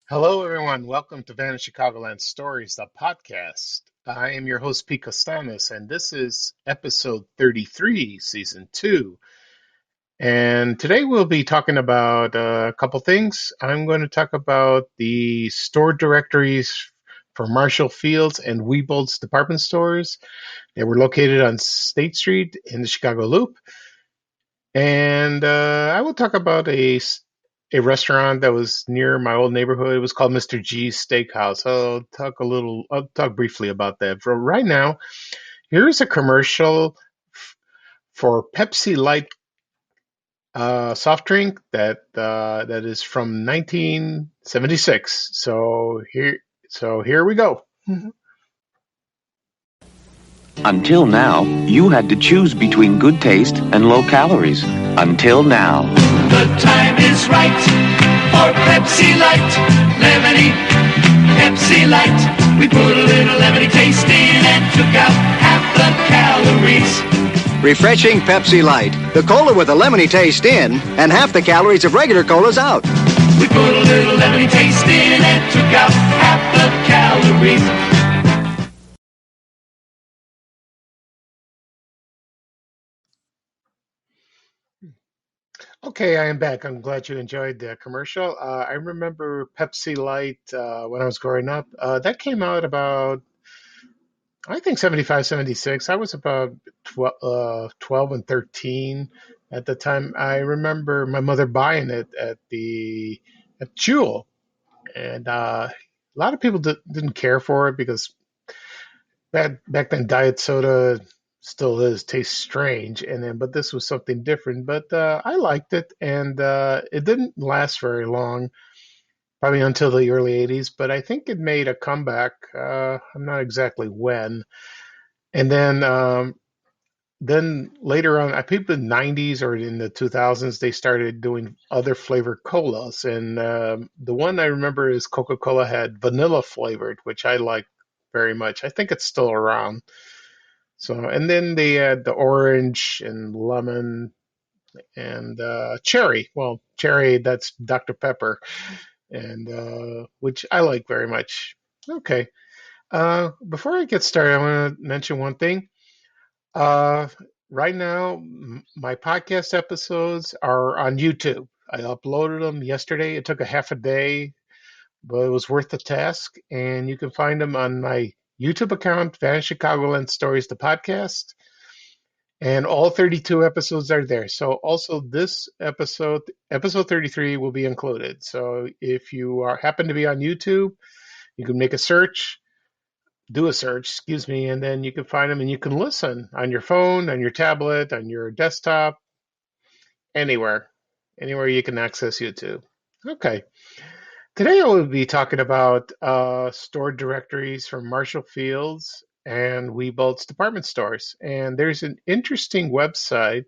Hello, everyone. Welcome to Van Chicagoland Stories, the podcast. I am your host, Pete Costanis, and this is episode 33, season 2. And today we'll be talking about a couple things. I'm going to talk about the store directories for Marshall Fields and Wieboldt's department stores. They were located on State Street in the Chicago Loop. And I will talk about a restaurant that was near my old neighborhood. It was called Mr. G's Steakhouse. I'll talk briefly about that. For right now, here's a commercial for Pepsi Light soft drink that is from 1976. So here we go. Until now, you had to choose between good taste and low calories. Until now. The time is right for Pepsi Light, lemony Pepsi Light. We put a little lemony taste in and took out half the calories. Refreshing Pepsi Light, the cola with a lemony taste in and half the calories of regular colas out. We put a little lemony taste in and took out half the calories. Okay, I am back. I'm glad you enjoyed the commercial. I remember Pepsi Light when I was growing up. That came out about, I think, 75, 76. I was about 12 and 13 at the time. I remember my mother buying it at Jewel. And a lot of people didn't care for it because back then diet soda still is tastes strange, but this was something different. But I liked it, and it didn't last very long, probably until the early '80s. But I think it made a comeback. I'm not exactly when. And then later on, I think the '90s or in the 2000s, they started doing other flavored colas, and the one I remember is Coca-Cola had vanilla flavored, which I like very much. I think it's still around. So, and then they had the orange and lemon and cherry. Well, cherry, that's Dr. Pepper, and which I like very much. Okay. Before I get started, I want to mention one thing. Uh, right now, my podcast episodes are on YouTube. I uploaded them yesterday. It took a half a day, but it was worth the task. And you can find them on my YouTube account, Van Chicagoland Stories, the podcast. And all 32 episodes are there. So also this episode 33, will be included. So if you happen to be on YouTube, you can make a search, do a search, excuse me, and then you can find them and you can listen on your phone, on your tablet, on your desktop, anywhere, anywhere you can access YouTube. Okay. Today I will be talking about store directories from Marshall Fields and Wiebolt's department stores. And there's an interesting website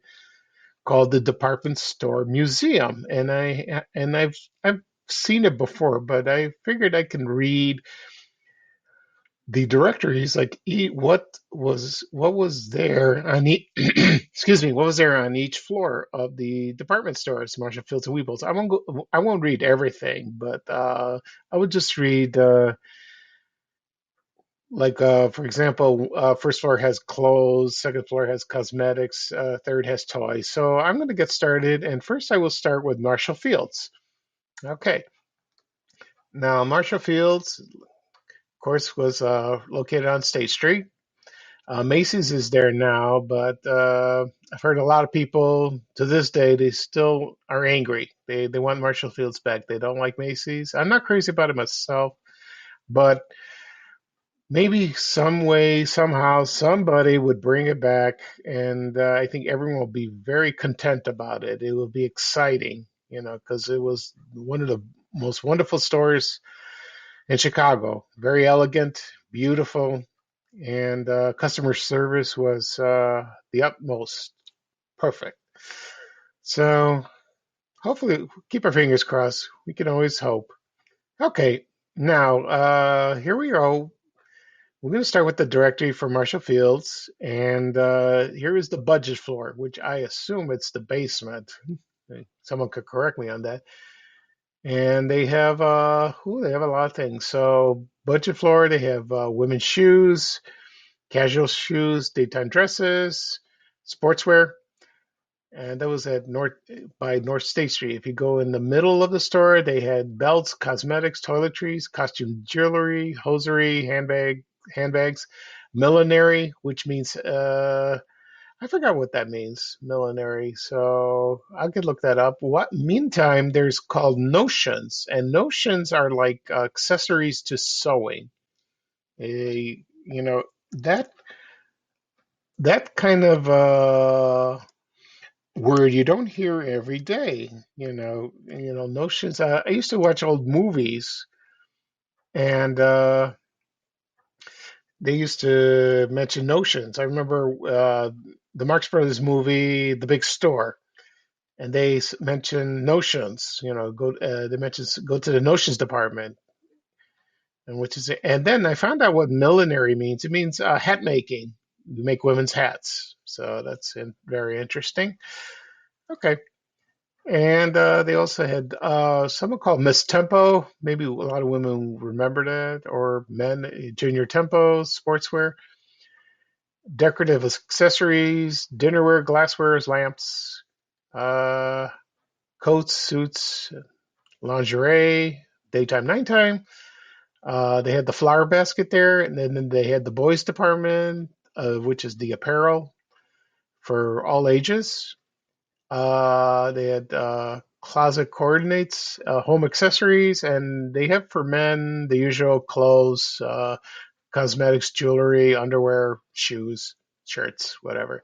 called the Department Store Museum, and I've seen it before, but I figured I can read the directories, like what was there on excuse me, what was there on each floor of the department stores, Marshall Fields and Weebles. I won't read everything, but I would just read for example, first floor has clothes, second floor has cosmetics, third has toys. So I'm going to get started, and first I will start with Marshall Fields. Okay, now Marshall Fields, of course, was located on State Street. Macy's is there now, but I've heard a lot of people to this day, they still are angry. They want Marshall Fields back. They don't like Macy's. I'm not crazy about it myself, but maybe some way, somehow, somebody would bring it back, and I think everyone will be very content about it. It will be exciting, because it was one of the most wonderful stores in Chicago. Very elegant, beautiful, and customer service was the utmost perfect. So hopefully, keep our fingers crossed. We can always hope. Okay, now here we go. We're going to start with the directory for Marshall Fields, and here is the budget floor, which I assume it's the basement. Someone could correct me on that. And they have a lot of things. So budget floor, they have women's shoes, casual shoes, daytime dresses, sportswear, and that was at North by North State Street. If you go in the middle of the store, they had belts, cosmetics, toiletries, costume jewelry, hosiery, handbags, millinery, which means I forgot what that means, millinery. So I could look that up. What meantime, there's called notions, and notions are like accessories to sewing. You know that that kind of word you don't hear every day. Notions. I used to watch old movies, and they used to mention notions. I remember the Marx Brothers movie, The Big Store, and they mention notions. They mention go to the notions department, and then I found out what millinery means. It means hat making. You make women's hats, so that's very interesting. Okay, and they also had someone called Miss Tempo. Maybe a lot of women remember that, or men, Junior Tempo, sportswear, decorative accessories, dinnerware, glassware, lamps, uh, coats, suits, lingerie, daytime, nighttime. They had the flower basket there, and then they had the boys department, which is the apparel for all ages. They had closet coordinates, home accessories, and they have for men the usual clothes, cosmetics, jewelry, underwear, shoes, shirts, whatever.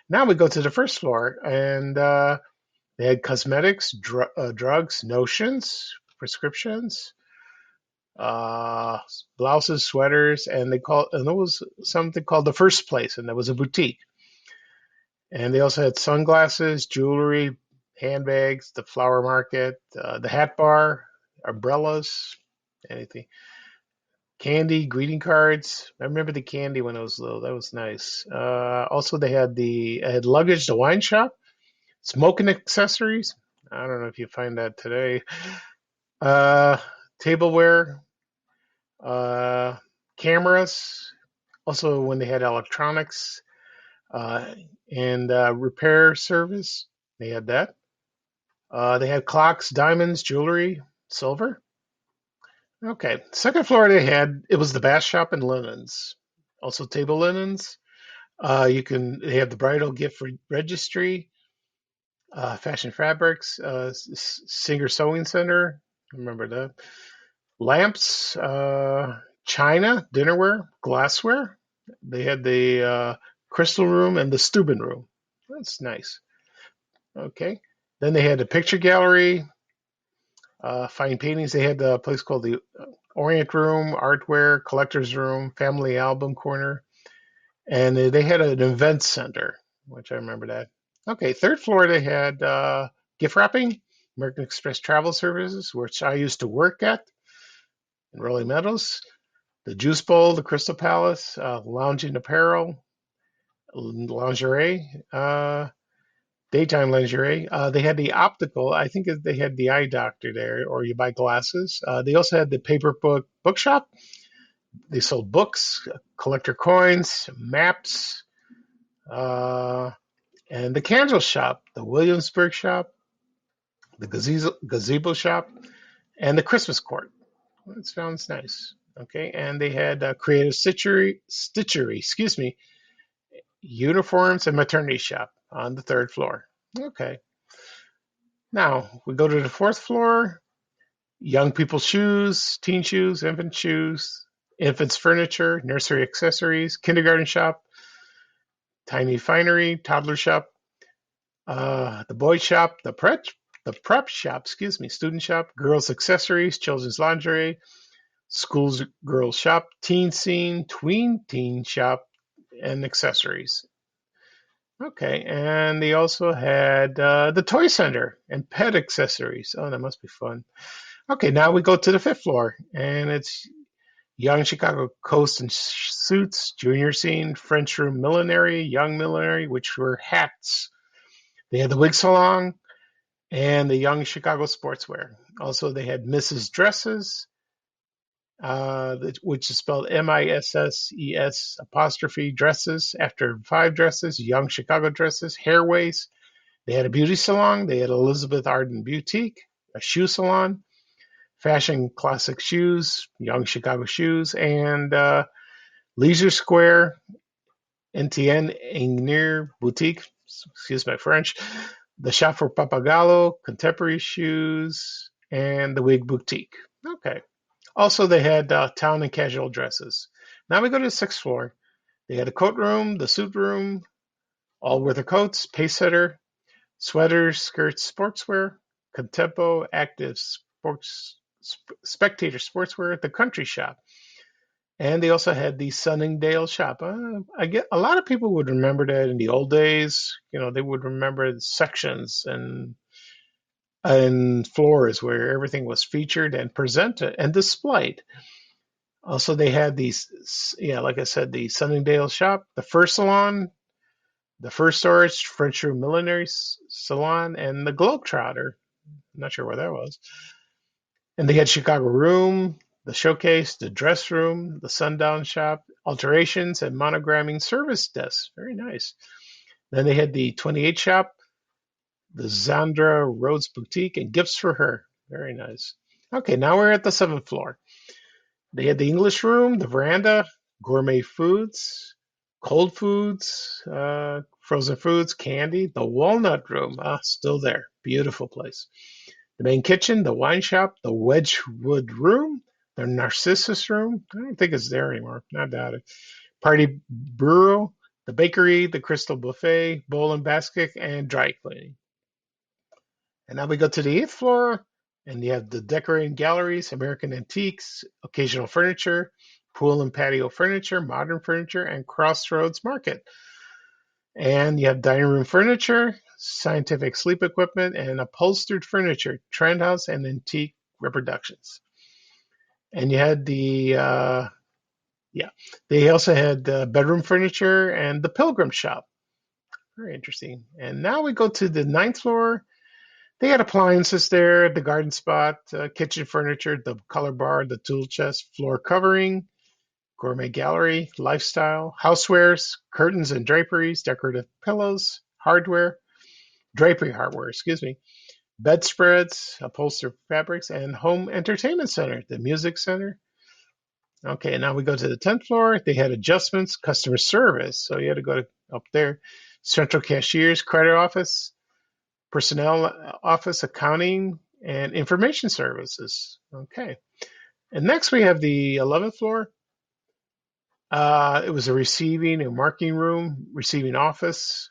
Now we go to the first floor, and they had cosmetics, drugs, notions, prescriptions, uh, blouses, sweaters, and there was something called the First Place, and there was a boutique. And they also had sunglasses, jewelry, handbags, the flower market, the hat bar, umbrellas, anything, candy, greeting cards. I remember the candy when I was little. That was nice. Also, they had luggage, the wine shop, smoking accessories. I don't know if you find that today. Uh, tableware, uh, cameras. Also, when they had electronics uh, and repair service, they had that. They had clocks, diamonds, jewelry, silver. Okay. Second floor, it was the bath shop and linens. Also, table linens. They have the bridal gift registry, fashion fabrics, Singer Sewing Center. Remember that. Lamps, china, dinnerware, glassware. They had the crystal room and the Steuben room. That's nice. Okay. Then they had a picture gallery, fine paintings. They had a place called the Orient Room, Artware, Collector's Room, Family Album Corner, and they had an event center, which I remember that. Okay, third floor they had gift wrapping, American Express Travel Services, which I used to work at in Rolling Meadows, the Juice Bowl, the Crystal Palace, lounging apparel, lingerie, daytime lingerie. They had the optical. I think they had the eye doctor there, or you buy glasses. They also had the paper bookshop. They sold books, collector coins, maps, uh, and the candle shop, the Williamsburg shop, the gazebo shop, and the Christmas court. That sounds nice. Okay, and they had creative stitchery, excuse me, uniforms and maternity shop on the third floor. Okay, now we go to the fourth floor. Young people's shoes, teen shoes, infants furniture, nursery accessories, kindergarten shop, tiny finery, toddler shop, the boy shop, the prep shop, excuse me, student shop, girls accessories, children's lingerie, schools girls shop, teen scene, tween teen shop, and accessories. Okay, and they also had the toy center and pet accessories. Oh, that must be fun. Okay, now we go to the fifth floor, and it's young Chicago coats and suits, junior scene, French room millinery, young millinery, which were hats. They had the wig salon, and the Young Chicago Sportswear. Also, they had Mrs. Dresses, which is spelled Misses apostrophe dresses after 5 dresses, Young Chicago Dresses, Hairways. They had a beauty salon. They had Elizabeth Arden Boutique, a shoe salon, fashion classic shoes, Young Chicago Shoes, and Leisure Square, NTN Ingenieur Boutique, excuse my French, the Shop for Papagallo, Contemporary Shoes, and the Wig Boutique. Okay. Also, they had town and casual dresses. Now we go to the 6th floor. They had a coat room, the suit room, all weather coats, pace setter, sweaters, skirts, sportswear, contempo, active sports, spectator sportswear, the country shop. And they also had the Sunningdale shop. I get a lot of people would remember that in the old days. You know, they would remember the sections and floors where everything was featured and presented and displayed. Also, they had these, yeah, like I said, the Sunningdale shop, the first salon, the first storage, French Room Millinery Salon, and the Globetrotter. I'm not sure where that was. And they had Chicago Room, the Showcase, the Dress Room, the Sundown Shop, alterations, and monogramming service desks. Very nice. Then they had the 28 Shop, the Zandra Rhodes Boutique, and gifts for her. Very nice. Okay, now we're at the 7th floor. They had the English Room, the veranda, gourmet foods, cold foods, frozen foods, candy, the Walnut Room, still there. Beautiful place. The main kitchen, the wine shop, the Wedgwood Room, the Narcissus Room. I don't think it's there anymore. I doubt it. Party Bureau, the bakery, the Crystal Buffet, bowl and basket, and dry cleaning. And now we go to the 8th floor, and you have the decorating galleries, American antiques, occasional furniture, pool and patio furniture, modern furniture, and Crossroads Market. And you have dining room furniture, scientific sleep equipment, and upholstered furniture, trend house, and antique reproductions. And you had they also had bedroom furniture and the Pilgrim Shop. Very interesting. And now we go to the 9th floor. They had appliances there, the garden spot, kitchen furniture, the color bar, the tool chest, floor covering, gourmet gallery, lifestyle, housewares, curtains and draperies, decorative pillows, drapery hardware, excuse me, bedspreads, upholstered fabrics, and home entertainment center, the music center. Okay, now we go to the 10th floor. They had adjustments, customer service, so you had to go up there. Central cashiers, credit office, personnel office, accounting, and information services. Okay. And next we have the 11th floor. It was a receiving and marking room, receiving office,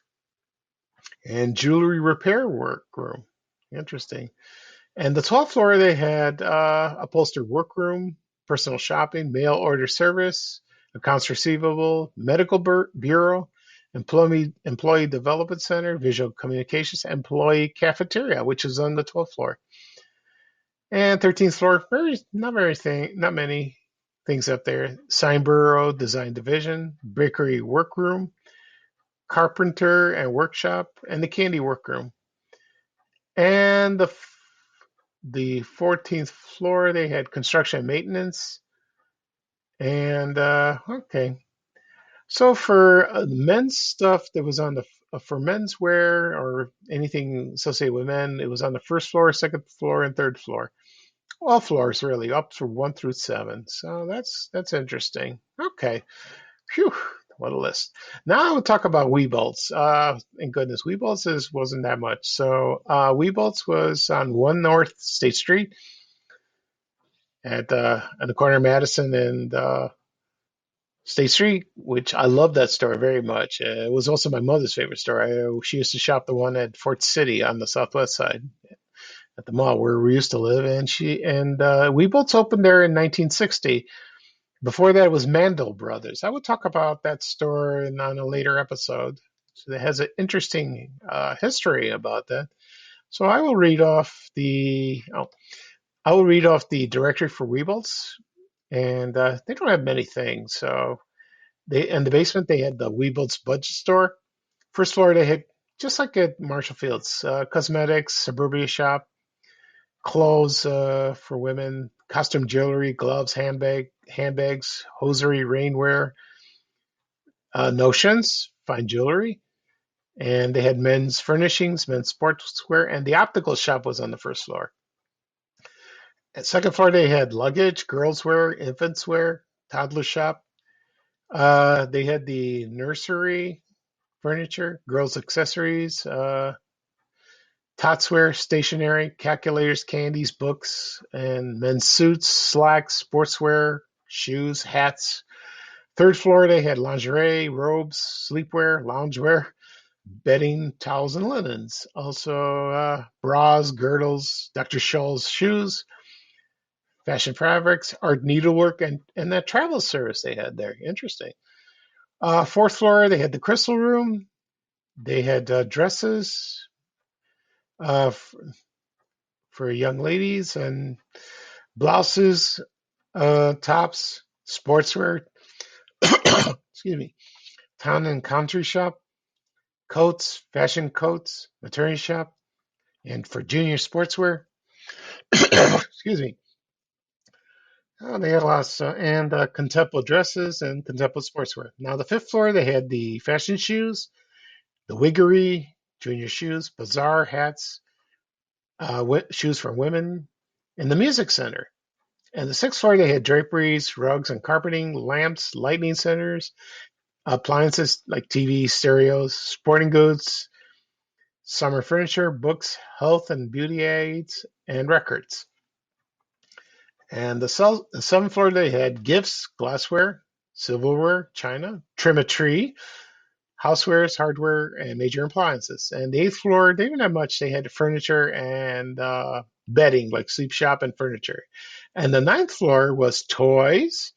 and jewelry repair work room. Interesting. And the 12th floor, they had upholstered workroom, personal shopping, mail order service, accounts receivable, medical bureau, employee development center, visual communications, employee cafeteria, which is on the 12th floor. And 13th floor, not many things up there. Sign bureau, design division, bakery workroom, carpenter and workshop, and the candy workroom. And the 14th floor, they had construction and maintenance. And okay, so for men's stuff that was on the for menswear or anything associated with men, it was on the first floor, second floor, and third floor. All floors really, up to 1 through 7. So that's interesting. Okay, phew, what a list. Now we'll talk about Wieboldt. Thank goodness, Wieboldt wasn't that much. So Wieboldt was on 1 North State Street at the corner of Madison and State Street, which I love that store very much. It was also my mother's favorite store. She used to shop the one at Fort City on the southwest side at the mall where we used to live. And we both opened there in 1960. Before that, it was Mandel Brothers. I will talk about that store on a later episode. So it has an interesting history about that. So I will read off the directory for Wieboldt, and they don't have many things. So in the basement they had the Wieboldt's Budget Store. First floor they had just like at Marshall Fields, cosmetics, suburbia shop, clothes for women, costume jewelry, gloves, handbags, hosiery, rainwear, notions, fine jewelry. And they had men's furnishings, men's sportswear, and the optical shop was on the first floor. At second floor, they had luggage, girls' wear, infants' wear, toddler shop. They had the nursery furniture, girls' accessories, Totswear, stationery, calculators, candies, books, and men's suits, slacks, sportswear, shoes, hats. Third floor, they had lingerie, robes, sleepwear, loungewear, bedding, towels, and linens. Also, bras, girdles, Dr. Scholl's shoes, fashion fabrics, art needlework, and that travel service they had there. Interesting. Fourth floor, they had the crystal room. They had dresses uh, f- for young ladies and blouses, tops, sportswear, excuse me, town and country shop, coats, fashion coats, maternity shop, and for junior sportswear, excuse me, they had lots and contemporary dresses and contemporary sportswear. Now, the fifth floor, they had the fashion shoes, the wiggery, junior shoes, bazaar hats, shoes for women, and the music center. And the sixth floor, they had draperies, rugs, and carpeting, lamps, lighting centers, appliances like TV, stereos, sporting goods, summer furniture, books, health and beauty aids, and records. And the seventh floor, they had gifts, glassware, silverware, china, trim a tree, housewares, hardware, and major appliances. And the eighth floor, they didn't have much. They had furniture and bedding, like sleep shop and furniture. And the ninth floor was toys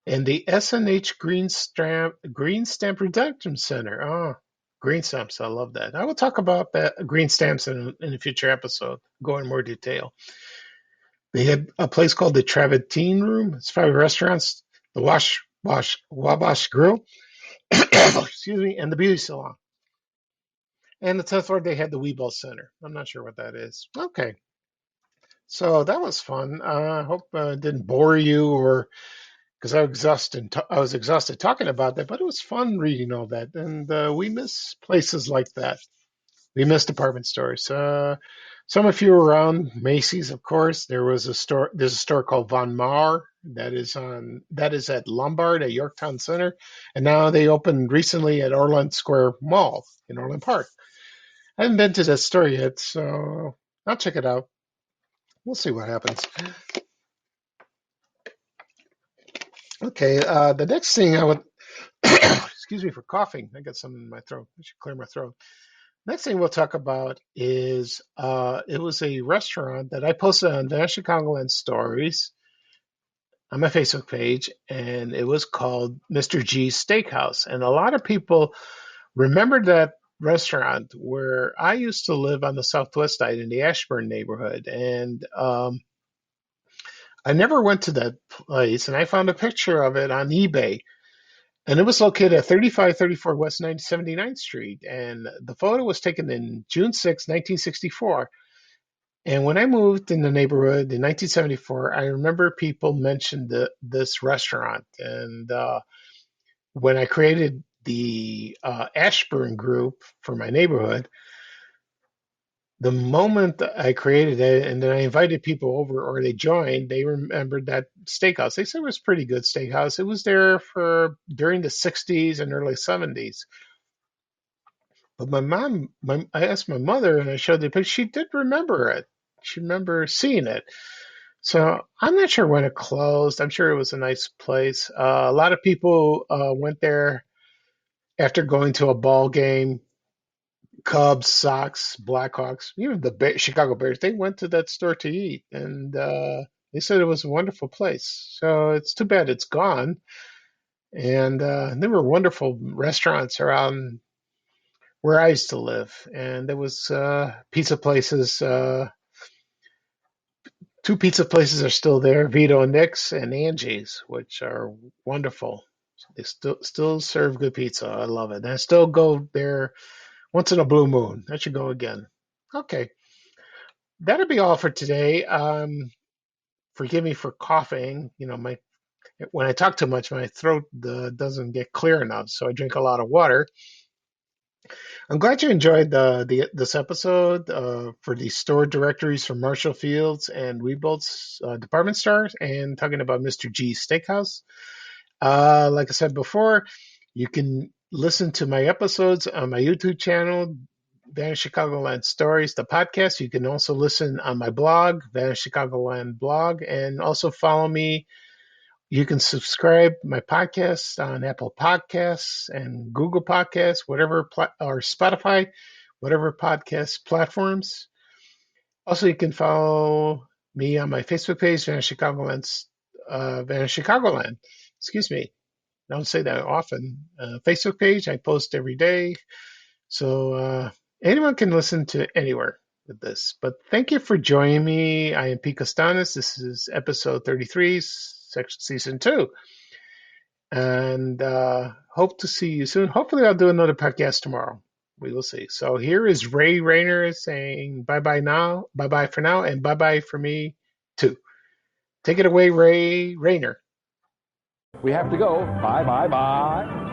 and the S&H Green Stamp Redemption Center. Oh, green stamps. I love that. I will talk about that green stamps in a future episode, go in more detail. They had a place called the Travertine Room. It's 5 restaurants, the Wabash Grill, excuse me, and the beauty salon. And the 10th floor, they had the Wieboldt Center. I'm not sure what that is. Okay, so that was fun. I hope it didn't bore you, or because I was exhausted talking about that, but it was fun reading all that. And we miss places like that. We miss department stores. Some of you were around Macy's, of course. There's a store called Von Maur that is at Lombard at Yorktown Center, and now they opened recently at Orland Square Mall in Orland Park. I haven't been to that store yet, so I'll check it out. We'll see what happens. Okay, the next thing I would, excuse me for coughing. I got some in my throat. I should clear my throat. Next thing we'll talk about is it was a restaurant that I posted on Van Chicagoland Stories on my Facebook page, and it was called Mr. G's Steakhouse. And a lot of people remember that restaurant where I used to live on the southwest side in the Ashburn neighborhood. And I never went to that place, and I found a picture of it on eBay. And it was located at 3534 West 79th Street. And the photo was taken in June 6, 1964. And when I moved in the neighborhood in 1974, I remember people mentioned this restaurant. And when I created the Ashburn group for my neighborhood, the moment that I created it and then I invited people over or they joined, they remembered that steakhouse. They said it was a pretty good steakhouse. It was there for during the 60s and early 70s. But I asked my mother and I showed the picture. She did remember it. She remember seeing it. So I'm not sure when it closed. I'm sure it was a nice place. A lot of people went there after going to a ball game. Cubs, Sox, Blackhawks, even the Chicago Bears. They went to that store to eat, and they said it was a wonderful place. So it's too bad it's gone. And there were wonderful restaurants around where I used to live, and there was pizza places. Two pizza places are still there: Vito and Nick's and Angie's, which are wonderful. They still serve good pizza. I love it. And I still go there Once in a blue moon. That should go again. Okay, that'll be all for today. Forgive me for coughing. My when I talk too much, my throat doesn't get clear enough, so I drink a lot of water. I'm glad you enjoyed this episode for the store directories for Marshall Fields and Wieboldt's department stores, and talking about Mr. G's Steakhouse. Like I said before, you can listen to my episodes on my YouTube channel, Vanish Chicagoland Stories, the podcast. You can also listen on my blog, Vanish Chicagoland blog, and also follow me. You can subscribe my podcast on Apple Podcasts and Google Podcasts, or Spotify, whatever podcast platforms. Also, you can follow me on my Facebook page, Vanish Chicagoland. Excuse me. I don't say that often. Facebook page, I post every day. So anyone can listen to anywhere with this. But thank you for joining me. I am Pete Costanis. This is episode 33, season 2. And hope to see you soon. Hopefully, I'll do another podcast tomorrow. We will see. So here is Ray Rayner saying bye-bye now. Bye-bye for now. And bye-bye for me, too. Take it away, Ray Rayner. We have to go. Bye, bye, bye.